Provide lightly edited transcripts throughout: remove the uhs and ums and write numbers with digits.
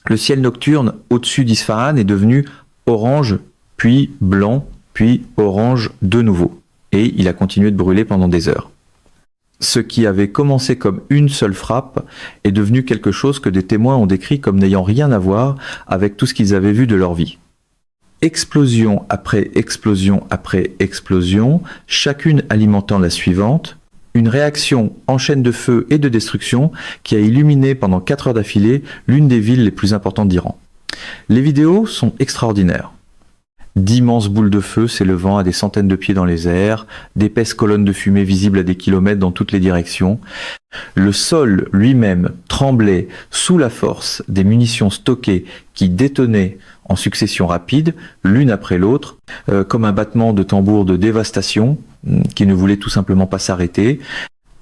Le ciel nocturne au-dessus d'Isfahan est devenu orange, puis blanc, puis orange de nouveau. Et il a continué de brûler pendant des heures. Ce qui avait commencé comme une seule frappe est devenu quelque chose que des témoins ont décrit comme n'ayant rien à voir avec tout ce qu'ils avaient vu de leur vie. Explosion après explosion après explosion, chacune alimentant la suivante, une réaction en chaîne de feu et de destruction qui a illuminé pendant 4 heures d'affilée l'une des villes les plus importantes d'Iran. Les vidéos sont extraordinaires. D'immenses boules de feu s'élevant à des centaines de pieds dans les airs, d'épaisses colonnes de fumée visibles à des kilomètres dans toutes les directions. Le sol lui-même tremblait sous la force des munitions stockées qui détonaient en succession rapide, l'une après l'autre, comme un battement de tambour de dévastation qui ne voulait tout simplement pas s'arrêter.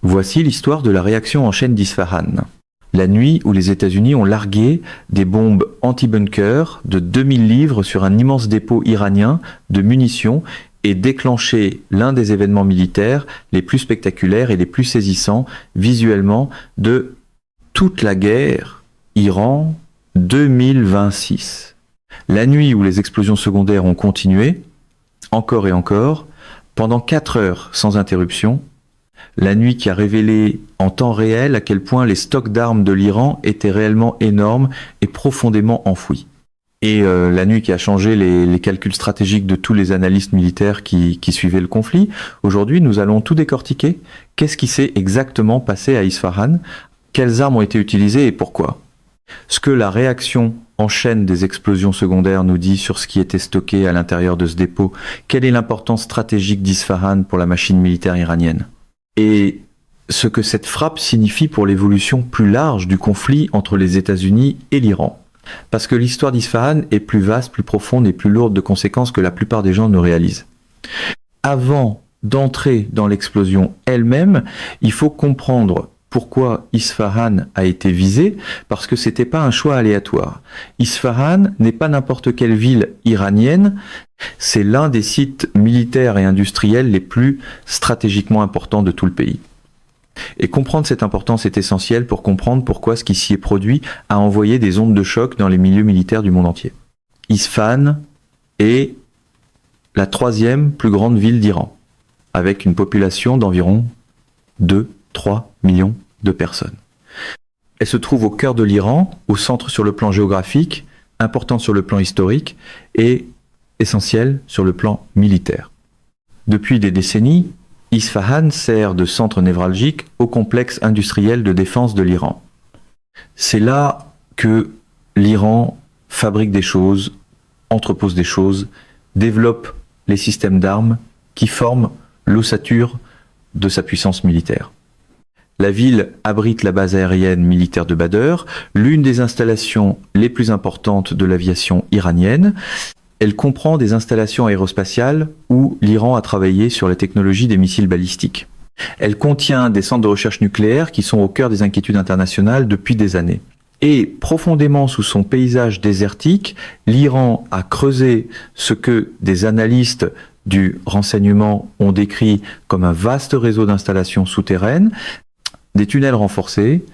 Voici l'histoire de la réaction en chaîne d'Isfahan. La nuit où les États-Unis ont largué des bombes anti-bunker de 2000 livres sur un immense dépôt iranien de munitions et déclenché l'un des événements militaires les plus spectaculaires et les plus saisissants visuellement de toute la guerre Iran 2026. La nuit où les explosions secondaires ont continué, encore et encore, pendant 4 heures sans interruption, la nuit qui a révélé en temps réel à quel point les stocks d'armes de l'Iran étaient réellement énormes et profondément enfouis. Et la nuit qui a changé les calculs stratégiques de tous les analystes militaires qui suivaient le conflit. Aujourd'hui, nous allons tout décortiquer. Qu'est-ce qui s'est exactement passé à Isfahan? Quelles armes ont été utilisées et pourquoi? Ce que la réaction en chaîne des explosions secondaires nous dit sur ce qui était stocké à l'intérieur de ce dépôt. Quelle est l'importance stratégique d'Isfahan pour la machine militaire iranienne? Et ce que cette frappe signifie pour l'évolution plus large du conflit entre les États-Unis et l'Iran. Parce que l'histoire d'Isfahan est plus vaste, plus profonde et plus lourde de conséquences que la plupart des gens ne réalisent. Avant d'entrer dans l'explosion elle-même, il faut comprendre pourquoi Isfahan a été visé, parce que c'était pas un choix aléatoire. Isfahan n'est pas n'importe quelle ville iranienne, c'est l'un des sites militaires et industriels les plus stratégiquement importants de tout le pays. Et comprendre cette importance est essentiel pour comprendre pourquoi ce qui s'y est produit a envoyé des ondes de choc dans les milieux militaires du monde entier. Isfahan est la 3e plus grande ville d'Iran, avec une population d'environ 2-3 millions de personnes. Elle se trouve au cœur de l'Iran, au centre sur le plan géographique, importante sur le plan historique et essentielle sur le plan militaire. Depuis des décennies, Isfahan sert de centre névralgique au complexe industriel de défense de l'Iran. C'est là que l'Iran fabrique des choses, entrepose des choses, développe les systèmes d'armes qui forment l'ossature de sa puissance militaire. La ville abrite la base aérienne militaire de Badr, l'une des installations les plus importantes de l'aviation iranienne. Elle comprend des installations aérospatiales où l'Iran a travaillé sur la technologie des missiles balistiques. Elle contient des centres de recherche nucléaire qui sont au cœur des inquiétudes internationales depuis des années. Et profondément sous son paysage désertique, l'Iran a creusé ce que des analystes du renseignement ont décrit comme un vaste réseau d'installations souterraines, des tunnels renforcés,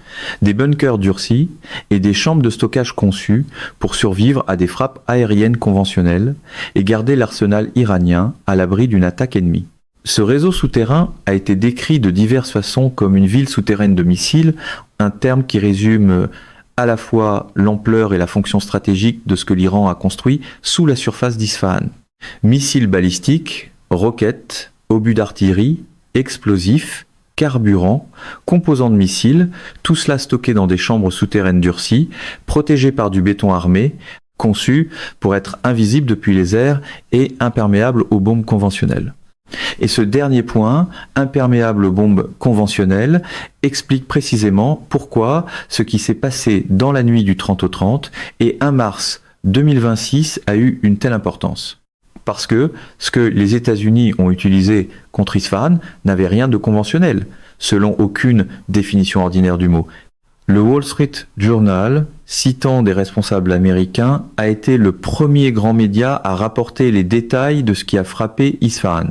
des bunkers durcis et des chambres de stockage conçues pour survivre à des frappes aériennes conventionnelles et garder l'arsenal iranien à l'abri d'une attaque ennemie. Ce réseau souterrain a été décrit de diverses façons comme une ville souterraine de missiles, un terme qui résume à la fois l'ampleur et la fonction stratégique de ce que l'Iran a construit sous la surface d'Isfahan. Missiles balistiques, roquettes, obus d'artillerie, explosifs, carburant, composants de missiles, tout cela stocké dans des chambres souterraines durcies, protégées par du béton armé, conçu pour être invisible depuis les airs et imperméable aux bombes conventionnelles. Et ce dernier point, imperméable aux bombes conventionnelles, explique précisément pourquoi ce qui s'est passé dans la nuit du 30 au 30 et 1 mars 2026 a eu une telle importance. Parce que ce que les États-Unis ont utilisé contre Isfahan n'avait rien de conventionnel, selon aucune définition ordinaire du mot. Le Wall Street Journal, citant des responsables américains, a été le premier grand média à rapporter les détails de ce qui a frappé Isfahan.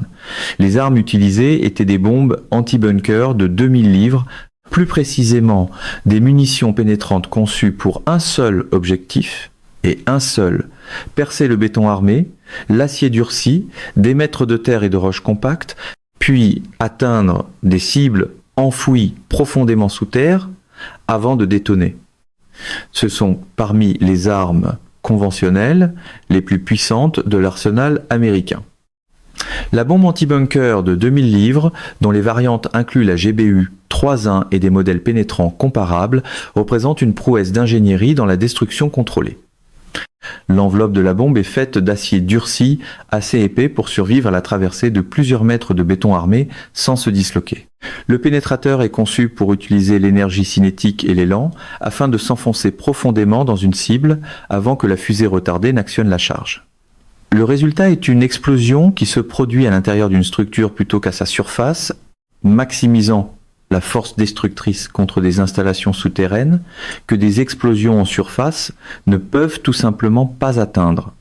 Les armes utilisées étaient des bombes anti-bunker de 2000 livres, Plus précisément, des munitions pénétrantes conçues pour un seul objectif, et un seul, percer le béton armé, l'acier durci, des mètres de terre et de roches compactes, puis atteindre des cibles enfouies profondément sous terre avant de détonner. Ce sont parmi les armes conventionnelles les plus puissantes de l'arsenal américain. La bombe anti-bunker de 2000 livres, dont les variantes incluent la GBU 3.1 et des modèles pénétrants comparables, représente une prouesse d'ingénierie dans la destruction contrôlée. L'enveloppe de la bombe est faite d'acier durci assez épais pour survivre à la traversée de plusieurs mètres de béton armé sans se disloquer. Le pénétrateur est conçu pour utiliser l'énergie cinétique et l'élan afin de s'enfoncer profondément dans une cible avant que la fusée retardée n'actionne la charge. Le résultat est une explosion qui se produit à l'intérieur d'une structure plutôt qu'à sa surface, maximisant la force destructrice contre des installations souterraines que des explosions en surface ne peuvent tout simplement pas atteindre.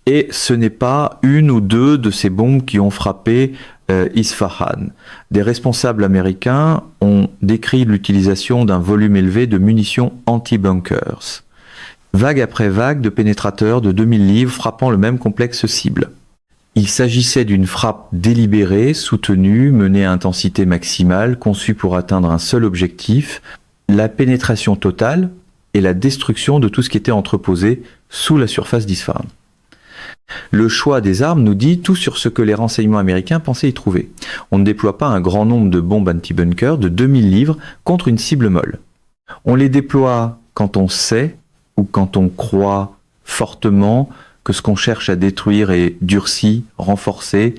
Et ce n'est pas une ou deux de ces bombes qui ont frappé Isfahan. Des responsables américains ont décrit l'utilisation d'un volume élevé de munitions anti-bunkers. Vague après vague de pénétrateurs de 2000 livres frappant le même complexe cible. Il s'agissait d'une frappe délibérée, soutenue, menée à intensité maximale, conçue pour atteindre un seul objectif, la pénétration totale et la destruction de tout ce qui était entreposé sous la surface d'Isfahan. Le choix des armes nous dit tout sur ce que les renseignements américains pensaient y trouver. On ne déploie pas un grand nombre de bombes anti-bunker de 2000 livres contre une cible molle. On les déploie quand on sait ou quand on croit fortement que ce qu'on cherche à détruire est durci, renforcé,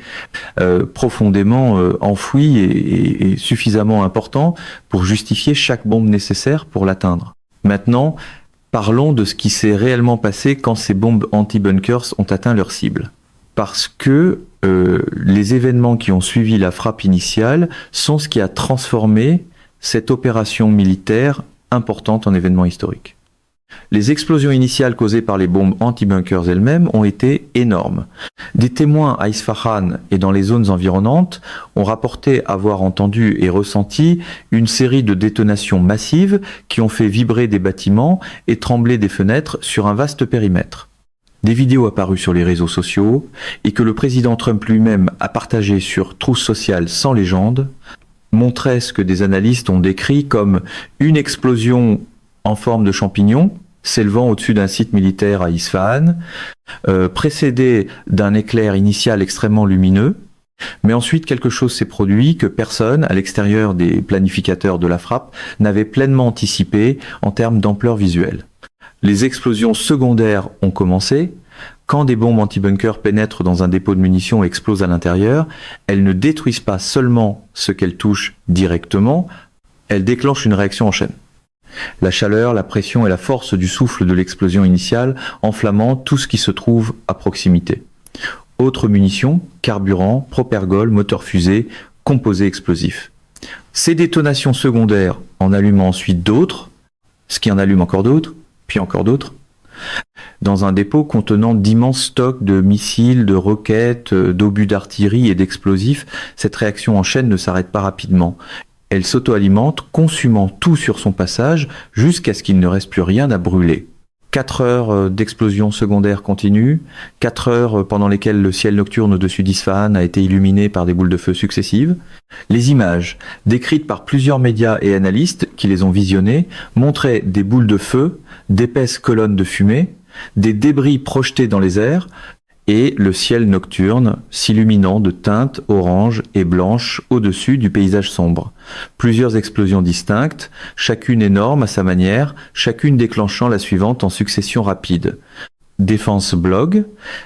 profondément enfoui et suffisamment important pour justifier chaque bombe nécessaire pour l'atteindre. Maintenant, parlons de ce qui s'est réellement passé quand ces bombes anti-bunkers ont atteint leur cible. Parce que les événements qui ont suivi la frappe initiale sont ce qui a transformé cette opération militaire importante en événement historique. Les explosions initiales causées par les bombes anti-bunkers elles-mêmes ont été énormes. Des témoins à Isfahan et dans les zones environnantes ont rapporté avoir entendu et ressenti une série de détonations massives qui ont fait vibrer des bâtiments et trembler des fenêtres sur un vaste périmètre. Des vidéos apparues sur les réseaux sociaux et que le président Trump lui-même a partagées sur Truth Social sans légende montraient ce que des analystes ont décrit comme une explosion en forme de champignon, s'élevant au-dessus d'un site militaire à Isfahan, précédé d'un éclair initial extrêmement lumineux, mais ensuite quelque chose s'est produit que personne, à l'extérieur des planificateurs de la frappe, n'avait pleinement anticipé en termes d'ampleur visuelle. Les explosions secondaires ont commencé. Quand des bombes anti-bunker pénètrent dans un dépôt de munitions et explosent à l'intérieur, elles ne détruisent pas seulement ce qu'elles touchent directement, elles déclenchent une réaction en chaîne. La chaleur, la pression et la force du souffle de l'explosion initiale enflammant tout ce qui se trouve à proximité. Autres munitions, carburant, propergol, moteur fusée, composés explosifs. Ces détonations secondaires en allumant ensuite d'autres, ce qui en allume encore d'autres, puis encore d'autres, dans un dépôt contenant d'immenses stocks de missiles, de roquettes, d'obus d'artillerie et d'explosifs, cette réaction en chaîne ne s'arrête pas rapidement. Elle s'auto-alimente, consumant tout sur son passage jusqu'à ce qu'il ne reste plus rien à brûler. 4 heures d'explosion secondaire continue, 4 heures pendant lesquelles le ciel nocturne au-dessus d'Isfahan a été illuminé par des boules de feu successives. Les images, décrites par plusieurs médias et analystes qui les ont visionnées, montraient des boules de feu, d'épaisses colonnes de fumée, des débris projetés dans les airs, et le ciel nocturne s'illuminant de teintes orange et blanches au-dessus du paysage sombre. Plusieurs explosions distinctes, chacune énorme à sa manière, chacune déclenchant la suivante en succession rapide. Défense Blog,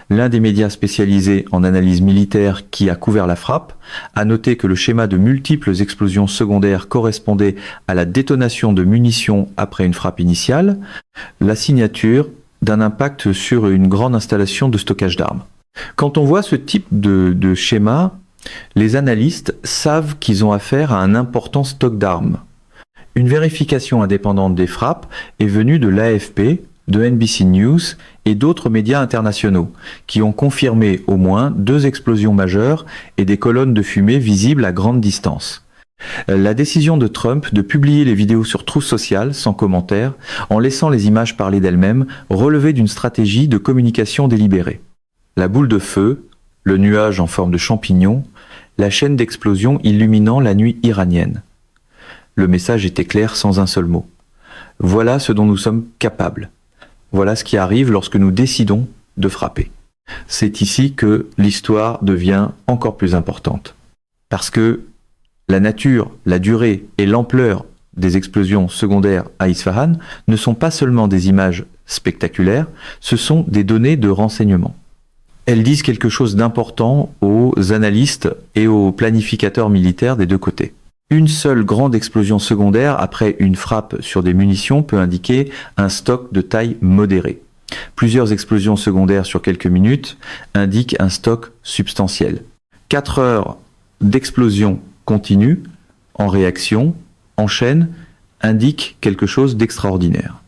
l'un des médias spécialisés en analyse militaire qui a couvert la frappe, a noté que le schéma de multiples explosions secondaires correspondait à la détonation de munitions après une frappe initiale, la signature d'un impact sur une grande installation de stockage d'armes. Quand on voit ce type de schéma, les analystes savent qu'ils ont affaire à un important stock d'armes. Une vérification indépendante des frappes est venue de l'AFP, de NBC News et d'autres médias internationaux, qui ont confirmé au moins 2 explosions majeures et des colonnes de fumée visibles à grande distance. La décision de Trump de publier les vidéos sur Truth Social sans commentaire, en laissant les images parler d'elles-mêmes, relevait d'une stratégie de communication délibérée. La boule de feu, le nuage en forme de champignon, la chaîne d'explosion illuminant la nuit iranienne. Le message était clair sans un seul mot. Voilà ce dont nous sommes capables. Voilà ce qui arrive lorsque nous décidons de frapper. C'est ici que l'histoire devient encore plus importante. Parce que la nature, la durée et l'ampleur des explosions secondaires à Isfahan ne sont pas seulement des images spectaculaires, ce sont des données de renseignement. Elles disent quelque chose d'important aux analystes et aux planificateurs militaires des deux côtés. Une seule grande explosion secondaire après une frappe sur des munitions peut indiquer un stock de taille modérée. Plusieurs explosions secondaires sur quelques minutes indiquent un stock substantiel. 4 heures d'explosion continue, en réaction, en chaîne, indiquent quelque chose d'extraordinaire.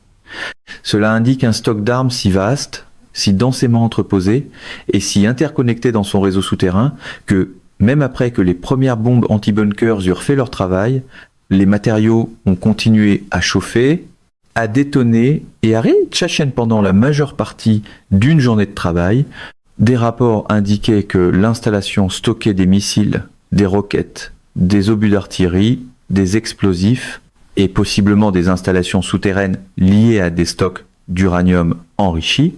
Cela indique un stock d'armes si vaste, si densément entreposé et si interconnecté dans son réseau souterrain que, même après que les premières bombes anti-bunkers eurent fait leur travail, les matériaux ont continué à chauffer, à détonner et à réchauffer pendant la majeure partie d'une journée de travail. Des rapports indiquaient que l'installation stockait des missiles, des roquettes, des obus d'artillerie, des explosifs et possiblement des installations souterraines liées à des stocks d'uranium enrichi.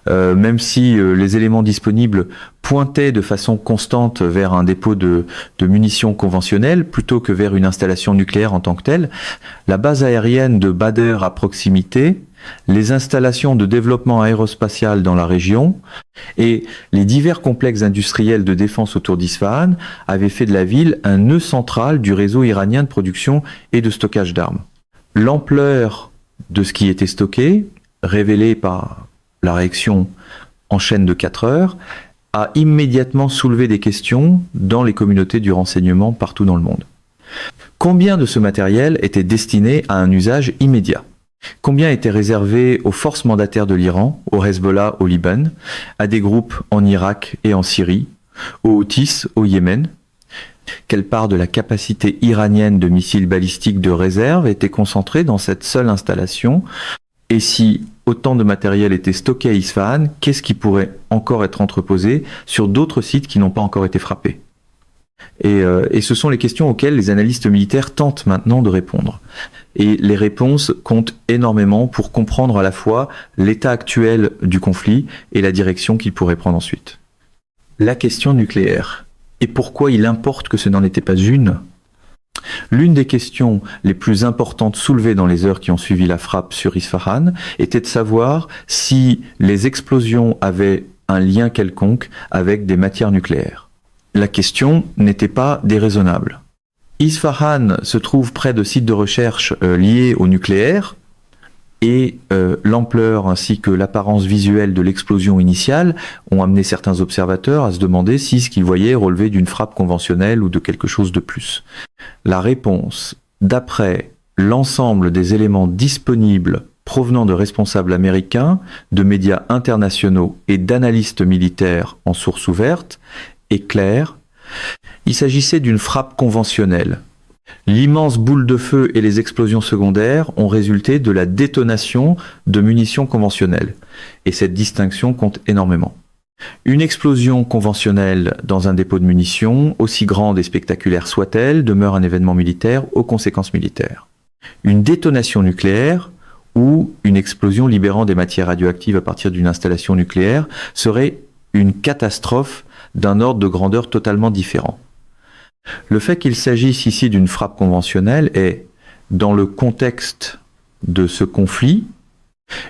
Même si les éléments disponibles pointaient de façon constante vers un dépôt de munitions conventionnelles plutôt que vers une installation nucléaire en tant que telle, la base aérienne de Badr à proximité, les installations de développement aérospatial dans la région et les divers complexes industriels de défense autour d'Isfahan avaient fait de la ville un nœud central du réseau iranien de production et de stockage d'armes. L'ampleur de ce qui était stocké, révélée par la réaction en chaîne de 4 heures, a immédiatement soulevé des questions dans les communautés du renseignement partout dans le monde. Combien de ce matériel était destiné à un usage immédiat ? Combien était réservé aux forces mandataires de l'Iran, au Hezbollah au Liban, à des groupes en Irak et en Syrie, aux Houthis au Yémen ? Quelle part de la capacité iranienne de missiles balistiques de réserve était concentrée dans cette seule installation ? Et si autant de matériel était stocké à Isfahan, qu'est-ce qui pourrait encore être entreposé sur d'autres sites qui n'ont pas encore été frappés ? Et ce sont les questions auxquelles les analystes militaires tentent maintenant de répondre. Et les réponses comptent énormément pour comprendre à la fois l'état actuel du conflit et la direction qu'il pourrait prendre ensuite. La question nucléaire. Et pourquoi il importe que ce n'en était pas une ? L'une des questions les plus importantes soulevées dans les heures qui ont suivi la frappe sur Isfahan était de savoir si les explosions avaient un lien quelconque avec des matières nucléaires. La question n'était pas déraisonnable. Isfahan se trouve près de sites de recherche liés au nucléaire et l'ampleur ainsi que l'apparence visuelle de l'explosion initiale ont amené certains observateurs à se demander si ce qu'ils voyaient relevait d'une frappe conventionnelle ou de quelque chose de plus. La réponse, d'après l'ensemble des éléments disponibles provenant de responsables américains, de médias internationaux et d'analystes militaires en source ouverte, est claire. Il s'agissait d'une frappe conventionnelle. L'immense boule de feu et les explosions secondaires ont résulté de la détonation de munitions conventionnelles. Et cette distinction compte énormément. Une explosion conventionnelle dans un dépôt de munitions, aussi grande et spectaculaire soit-elle, demeure un événement militaire aux conséquences militaires. Une détonation nucléaire ou une explosion libérant des matières radioactives à partir d'une installation nucléaire serait une catastrophe d'un ordre de grandeur totalement différent. Le fait qu'il s'agisse ici d'une frappe conventionnelle est, dans le contexte de ce conflit,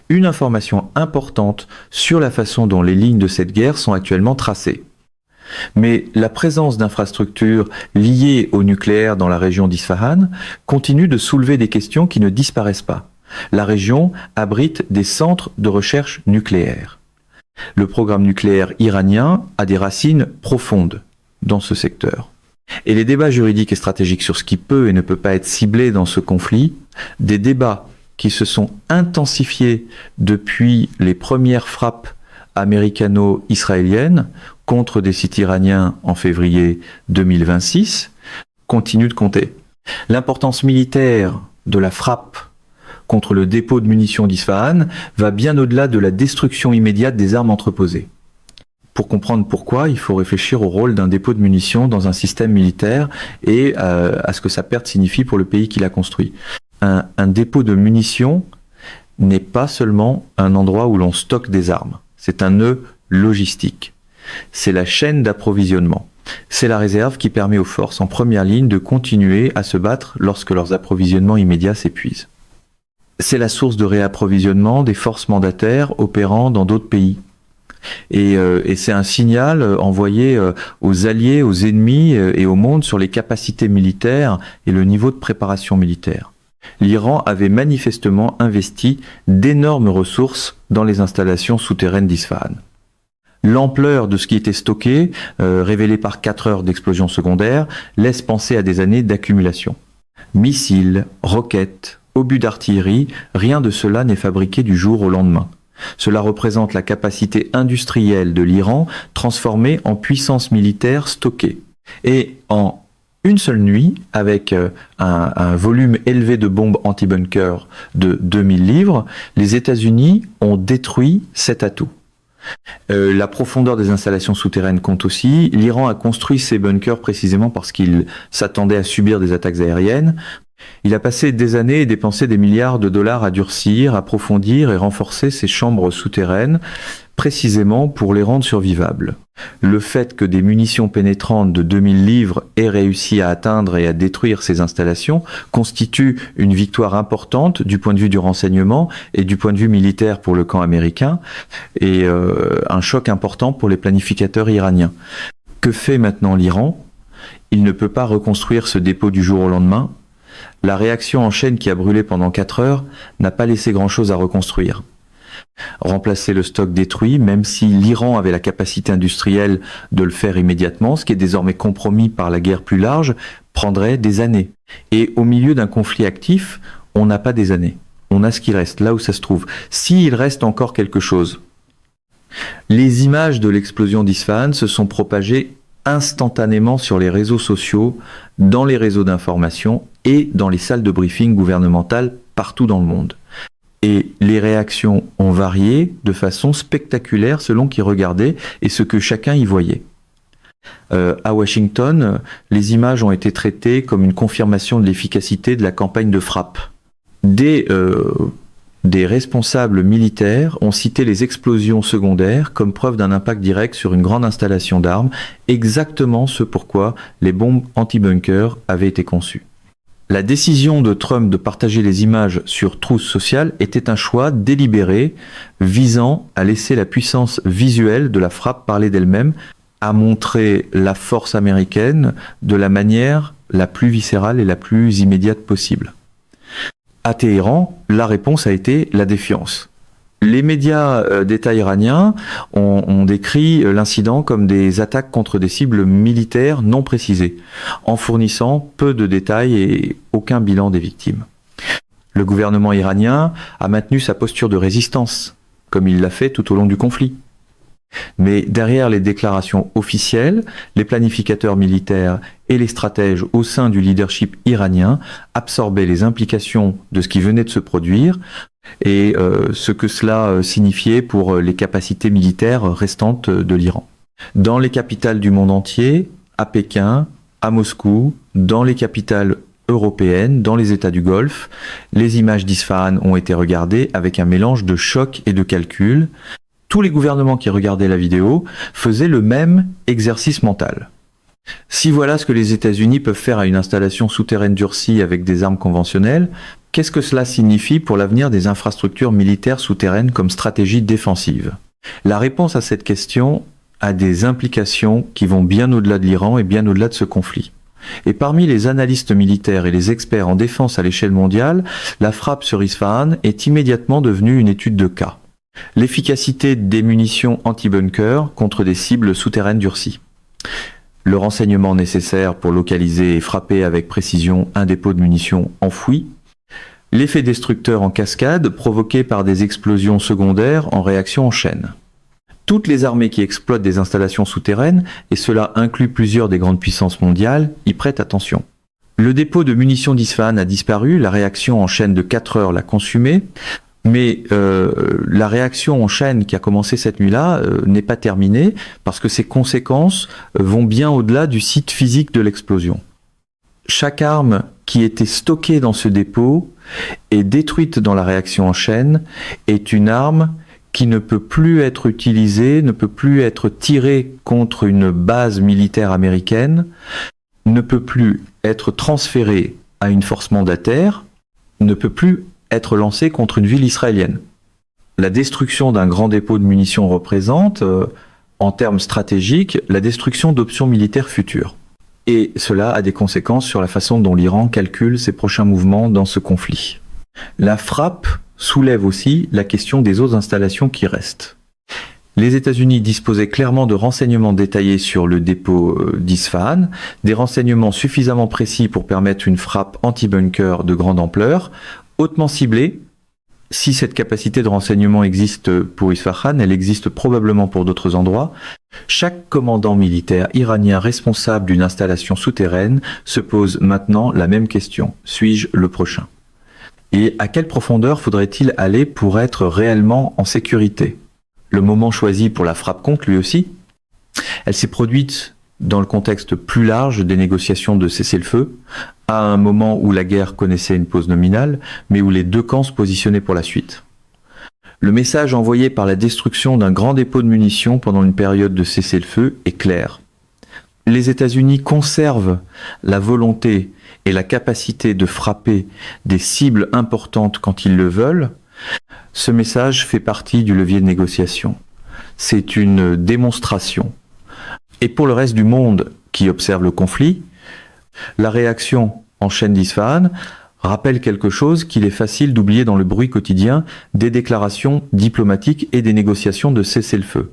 une information importante sur la façon dont les lignes de cette guerre sont actuellement tracées. Mais la présence d'infrastructures liées au nucléaire dans la région d'Isfahan continue de soulever des questions qui ne disparaissent pas. La région abrite des centres de recherche nucléaire. Le programme nucléaire iranien a des racines profondes dans ce secteur. Et les débats juridiques et stratégiques sur ce qui peut et ne peut pas être ciblé dans ce conflit, des débats qui se sont intensifiés depuis les premières frappes américano-israéliennes contre des sites iraniens en février 2026, continuent de compter. L'importance militaire de la frappe contre le dépôt de munitions d'Isfahan va bien au-delà de la destruction immédiate des armes entreposées. Pour comprendre pourquoi, il faut réfléchir au rôle d'un dépôt de munitions dans un système militaire et à ce que sa perte signifie pour le pays qui l'a construit. Un dépôt de munitions n'est pas seulement un endroit où l'on stocke des armes, c'est un nœud logistique. C'est la chaîne d'approvisionnement. C'est la réserve qui permet aux forces en première ligne de continuer à se battre lorsque leurs approvisionnements immédiats s'épuisent. C'est la source de réapprovisionnement des forces mandataires opérant dans d'autres pays. Et c'est un signal envoyé aux alliés, aux ennemis et au monde sur les capacités militaires et le niveau de préparation militaire. L'Iran avait manifestement investi d'énormes ressources dans les installations souterraines d'Isfahan. L'ampleur de ce qui était stocké, révélée par 4 heures d'explosion secondaire, laisse penser à des années d'accumulation. Missiles, roquettes, obus d'artillerie, rien de cela n'est fabriqué du jour au lendemain. Cela représente la capacité industrielle de l'Iran transformée en puissance militaire stockée. Et en une seule nuit, avec un volume élevé de bombes anti-bunker de 2000 livres, les États-Unis ont détruit cet atout. La profondeur des installations souterraines compte aussi. L'Iran a construit ces bunkers précisément parce qu'il s'attendait à subir des attaques aériennes. Il a passé des années et dépensé des milliards de dollars à durcir, approfondir et renforcer ces chambres souterraines, précisément pour les rendre survivables. Le fait que des munitions pénétrantes de 2000 livres aient réussi à atteindre et à détruire ces installations constitue une victoire importante du point de vue du renseignement et du point de vue militaire pour le camp américain et un choc important pour les planificateurs iraniens. Que fait maintenant l'Iran ? Il ne peut pas reconstruire ce dépôt du jour au lendemain. La réaction en chaîne qui a brûlé pendant 4 heures n'a pas laissé grand-chose à reconstruire. Remplacer le stock détruit, même si l'Iran avait la capacité industrielle de le faire immédiatement, ce qui est désormais compromis par la guerre plus large, prendrait des années. Et au milieu d'un conflit actif, on n'a pas des années. On a ce qui reste, là où ça se trouve. S'il reste encore quelque chose. Les images de l'explosion d'Isfahan se sont propagées instantanément sur les réseaux sociaux, dans les réseaux d'information et dans les salles de briefing gouvernementales partout dans le monde. Et les réactions ont varié de façon spectaculaire selon qui regardait et ce que chacun y voyait. À Washington, les images ont été traitées comme une confirmation de l'efficacité de la campagne de frappe. Des responsables militaires ont cité les explosions secondaires comme preuve d'un impact direct sur une grande installation d'armes, exactement ce pourquoi les bombes anti-bunker avaient été conçues. La décision de Trump de partager les images sur Truth Social était un choix délibéré visant à laisser la puissance visuelle de la frappe parler d'elle-même, à montrer la force américaine de la manière la plus viscérale et la plus immédiate possible. À Téhéran, la réponse a été la défiance. Les médias d'État iraniens ont décrit l'incident comme des attaques contre des cibles militaires non précisées, en fournissant peu de détails et aucun bilan des victimes. Le gouvernement iranien a maintenu sa posture de résistance, comme il l'a fait tout au long du conflit. Mais derrière les déclarations officielles, les planificateurs militaires et les stratèges au sein du leadership iranien absorbaient les implications de ce qui venait de se produire et ce que cela signifiait pour les capacités militaires restantes de l'Iran. Dans les capitales du monde entier, à Pékin, à Moscou, dans les capitales européennes, dans les États du Golfe, les images d'Isfahan ont été regardées avec un mélange de choc et de calcul. Tous les gouvernements qui regardaient la vidéo faisaient le même exercice mental. Si voilà ce que les États-Unis peuvent faire à une installation souterraine durcie avec des armes conventionnelles, qu'est-ce que cela signifie pour l'avenir des infrastructures militaires souterraines comme stratégie défensive ? La réponse à cette question a des implications qui vont bien au-delà de l'Iran et bien au-delà de ce conflit. Et parmi les analystes militaires et les experts en défense à l'échelle mondiale, la frappe sur Isfahan est immédiatement devenue une étude de cas. L'efficacité des munitions anti-bunker contre des cibles souterraines durcies. Le renseignement nécessaire pour localiser et frapper avec précision un dépôt de munitions enfoui. L'effet destructeur en cascade provoqué par des explosions secondaires en réaction en chaîne. Toutes les armées qui exploitent des installations souterraines, et cela inclut plusieurs des grandes puissances mondiales, y prêtent attention. Le dépôt de munitions d'Isfahan a disparu, la réaction en chaîne de 4 heures l'a consumé, mais la réaction en chaîne qui a commencé cette nuit-là n'est pas terminée parce que ses conséquences vont bien au-delà du site physique de l'explosion. Chaque arme qui était stockée dans ce dépôt et détruite dans la réaction en chaîne est une arme qui ne peut plus être utilisée, ne peut plus être tirée contre une base militaire américaine, ne peut plus être transférée à une force mandataire, ne peut plus être lancée contre une ville israélienne. La destruction d'un grand dépôt de munitions représente, en termes stratégiques, la destruction d'options militaires futures. Et cela a des conséquences sur la façon dont l'Iran calcule ses prochains mouvements dans ce conflit. La frappe soulève aussi la question des autres installations qui restent. Les États-Unis disposaient clairement de renseignements détaillés sur le dépôt d'Isfahan, des renseignements suffisamment précis pour permettre une frappe anti-bunker de grande ampleur, hautement ciblée. Si cette capacité de renseignement existe pour Isfahan, elle existe probablement pour d'autres endroits. Chaque commandant militaire iranien responsable d'une installation souterraine se pose maintenant la même question. Suis-je le prochain ? Et à quelle profondeur faudrait-il aller pour être réellement en sécurité ? Le moment choisi pour la frappe compte lui aussi. Elle s'est produite dans le contexte plus large des négociations de cessez-le-feu, à un moment où la guerre connaissait une pause nominale, mais où les deux camps se positionnaient pour la suite. Le message envoyé par la destruction d'un grand dépôt de munitions pendant une période de cessez-le-feu est clair. Les États-Unis conservent la volonté et la capacité de frapper des cibles importantes quand ils le veulent. Ce message fait partie du levier de négociation. C'est une démonstration. Et pour le reste du monde qui observe le conflit, la réaction en chaîne d'Isfahan rappelle quelque chose qu'il est facile d'oublier dans le bruit quotidien des déclarations diplomatiques et des négociations de cessez-le-feu.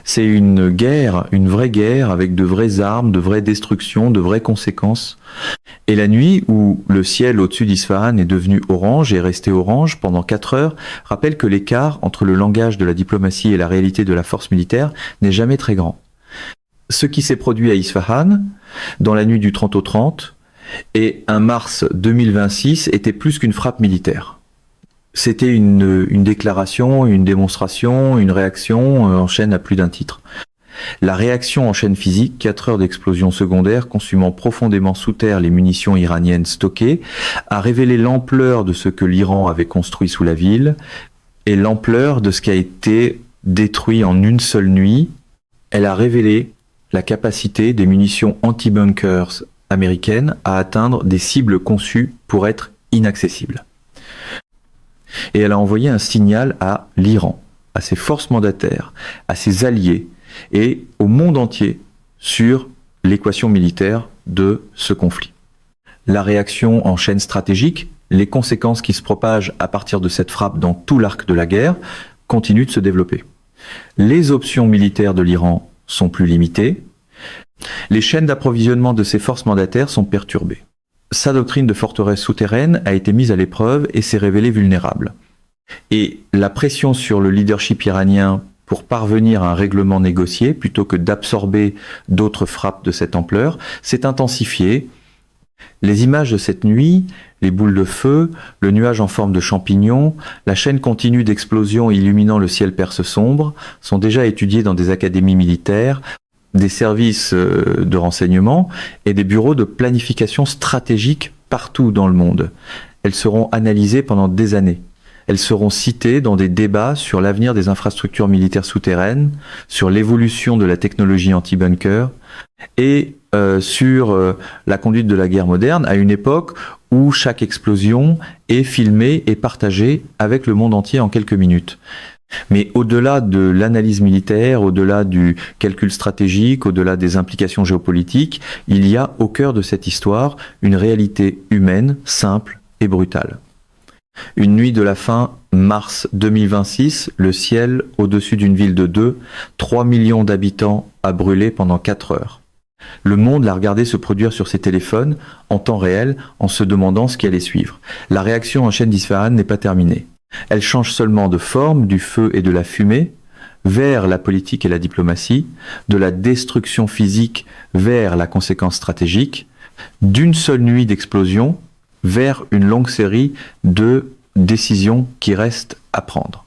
C'est une guerre, une vraie guerre avec de vraies armes, de vraies destructions, de vraies conséquences. Et la nuit où le ciel au-dessus d'Isfahan est devenu orange et est resté orange pendant 4 heures rappelle que l'écart entre le langage de la diplomatie et la réalité de la force militaire n'est jamais très grand. Ce qui s'est produit à Isfahan, dans la nuit du 30 au 30, et un mars 2026 était plus qu'une frappe militaire. C'était une déclaration, une démonstration, une réaction en chaîne à plus d'un titre. La réaction en chaîne physique, 4 heures d'explosion secondaire consumant profondément sous terre les munitions iraniennes stockées, a révélé l'ampleur de ce que l'Iran avait construit sous la ville et l'ampleur de ce qui a été détruit en une seule nuit. Elle a révélé la capacité des munitions anti-bunkers américaines à atteindre des cibles conçues pour être inaccessibles. Et elle a envoyé un signal à l'Iran, à ses forces mandataires, à ses alliés et au monde entier sur l'équation militaire de ce conflit. La réaction en chaîne stratégique, les conséquences qui se propagent à partir de cette frappe dans tout l'arc de la guerre, continuent de se développer. Les options militaires de l'Iran sont plus limitées. Les chaînes d'approvisionnement de ses forces mandataires sont perturbées. Sa doctrine de forteresse souterraine a été mise à l'épreuve et s'est révélée vulnérable. Et la pression sur le leadership iranien pour parvenir à un règlement négocié, plutôt que d'absorber d'autres frappes de cette ampleur, s'est intensifiée. Les images de cette nuit, les boules de feu, le nuage en forme de champignon, la chaîne continue d'explosions illuminant le ciel perse sombre, sont déjà étudiées dans des académies militaires, des services de renseignement et des bureaux de planification stratégique partout dans le monde. Elles seront analysées pendant des années. Elles seront citées dans des débats sur l'avenir des infrastructures militaires souterraines, sur l'évolution de la technologie anti-bunker et sur la conduite de la guerre moderne à une époque où chaque explosion est filmée et partagée avec le monde entier en quelques minutes. Mais au-delà de l'analyse militaire, au-delà du calcul stratégique, au-delà des implications géopolitiques, il y a au cœur de cette histoire une réalité humaine, simple et brutale. Une nuit de la fin mars 2026, le ciel au-dessus d'une ville de 3 millions d'habitants a brûlé pendant 4 heures. Le monde l'a regardé se produire sur ses téléphones en temps réel en se demandant ce qui allait suivre. La réaction en chaîne d'Isfahan n'est pas terminée. Elle change seulement de forme, du feu et de la fumée, vers la politique et la diplomatie, de la destruction physique vers la conséquence stratégique, d'une seule nuit d'explosion vers une longue série de décisions qui restent à prendre.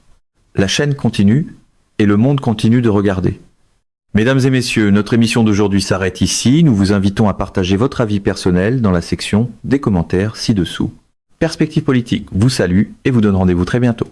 La chaîne continue et le monde continue de regarder. Mesdames et messieurs, notre émission d'aujourd'hui s'arrête ici. Nous vous invitons à partager votre avis personnel dans la section des commentaires ci-dessous. Perspective politique vous salue et vous donne rendez-vous très bientôt.